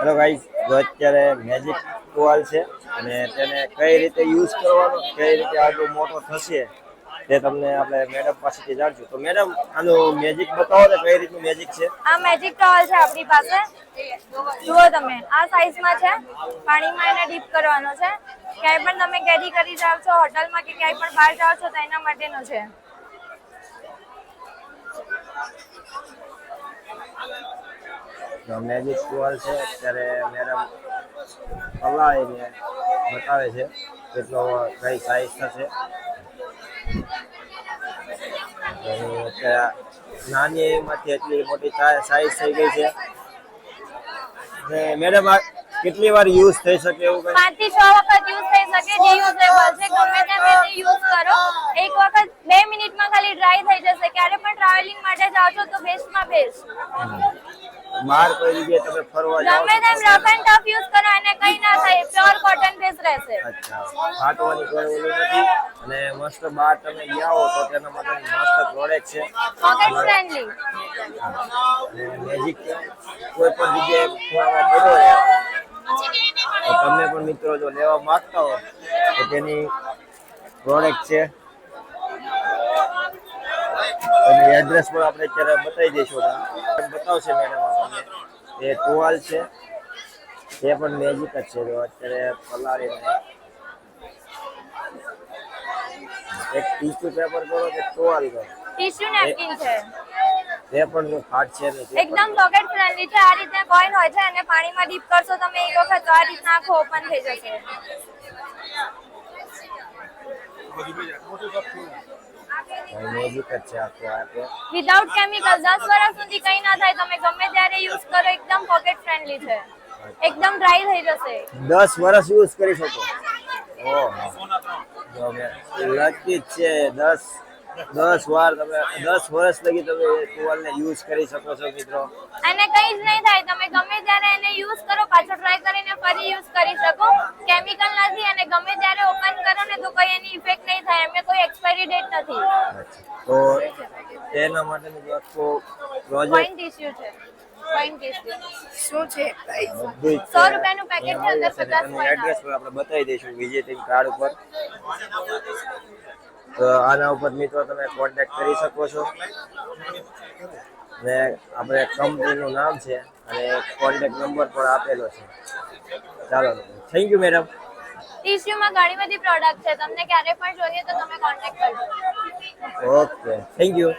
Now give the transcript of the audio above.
Hello guys, જો અત્યારે magic ટુવાલ છે અને તેને કઈ રીતે યુઝ કરવાનો, કઈ રીતે આગળ મોટો થશે તે તમને આપણે મેડમ પાસેથી જાણશું. તો મેડમ, આનું મેજિક બતાવો ને, કઈ રીતનું મેજિક છે? આ મેજિક ટોલ છે આપણી પાસે. જુઓ તમે, આ સાઈઝમાં છે. પાણીમાં એને ડીપ કરવાનો છે. ક્યાંય પણ તમે કેરી કરી જાવ છો હોટલમાં કે ક્યાંય પણ બહાર જાવ છો તો એના માટેનો છે. મેજિક ટુવાલ છે. અત્યારે મેડમ હલાવીને બતાવે છે કેટલો કઈ સાઈઝ થશે. અત્યારે નાની એમાંથી એટલી મોટી સાઈઝ થઈ ગઈ છે. મેડમ, આ કેટલી વાર યુઝ થઈ શકે એવું કઈ? 5 થી 6 વખત યુઝ થઈ શકે. રિયુઝેબલ છે. ગમે તેમ રીતે યુઝ કરો. એક વખત 2 મિનિટમાં ખાલી ડ્રાય થઈ જશે. ક્યારે પણ ટ્રાવેલિંગ માટે જાવ છો તો બેસ્ટમાં બેસ્ટ. બહાર કોઈ જગ્યાએ તમે ફરવા જાઓ ગમે તેમ છો? રફ એન્ડ ટફ યુઝ કરો અને કઈ ના થાય. પ્યોર કોટન બેઝ રહેશે. અચ્છા, ફાટવાની કોઈ ઓલું નથી. અને મસ્ત બહાર તમે ગયા હો તો તેના માટે મસ્ત પ્રોડક્ટ છે. Pocket friendly. અને મેજિક કોઈ પણ જગ્યાએ ખોવામાં પડ્યો હોય તો તમે પણ મિત્રો જો લેવા માંગતા હો તો તેની પ્રોડક્ટ છે. અને એડ્રેસ પણ આપણે અત્યારે બતાવી દઈશું. બતાવશે મેડમ આપણને. એ ટુવાલ છે, તે પણ મેજિક જ છે. તો અત્યારે પલાળીને એક ટીશ્યુ પેપર કરો કે ટુવાલ કરો, ટીશ્યુ નેપકિન છે. તે પણ ફાટ છે નહીં. એકદમ પોકેટ ફ્રેન્ડલી છે. આ રીતે કોઈન હોય છે અને પાણીમાં ડીપ કરશો તમે એક વખત તો આ રીતના આખો ઓપન થઈ જશે. મેજિક જ છે આખું આપે. વિધાઉટ કેમિકલ 10 વર્ષ સુધી કઈ ના થાય. તમે ગમે ત્યારે યુઝ કરો. એકદમ પોકેટ ફ્રેન્ડલી છે. એકદમ ડ્રાય થઈ જશે. 10 વર્ષ યુઝ કરી શકો. ઓહો, જો મે લકી જ છે. 10 વાર તમે 10 વર્ષ લગી તમે ટુવાલને યુઝ કરી શકો છો મિત્રો. અને કઈ જ નહીં થાય. તમે ગમે ત્યારે એને યુઝ કરો, પાછો ટ્રાય કરીને ફરી યુઝ કરી શકો. કેમિકલ નથી અને ગમે ત્યારે ઓપન કરો ને તો કોઈ એની ઇફેક્ટ નહીં થાય. એમને કોઈ એક્સપાયરી ડેટ નથી. તો તેના માટેનું જો આખું પ્રોજેક્ટ પોઈન્ટ ઇશ્યુ છે. પોઈન્ટ ઇશ્યુ શું છે પ્રાઇસ? બધું જ 100 રૂપિયાનું પેકેટ છે. અંદર 50 પોઈન્ટ એડ્રેસ પર આપણે બતાવી દઈશું વિઝિટિંગ કાર્ડ ઉપર. તો આના ઉપર મિત્રો તમે કોન્ટેક્ટ કરી શકો છો. ને આપણે કંપનીનું નામ છે અને કોન્ટેક્ટ નંબર પણ આપેલો છે. ચાલો, થેન્ક યુ મેડમ. ટીશ્યુમાં ઘણી બધી પ્રોડક્ટ છે. તમને ક્યારે પણ જોઈએ તો તમે કોન્ટેક્ટ કરજો. Okay, thank you.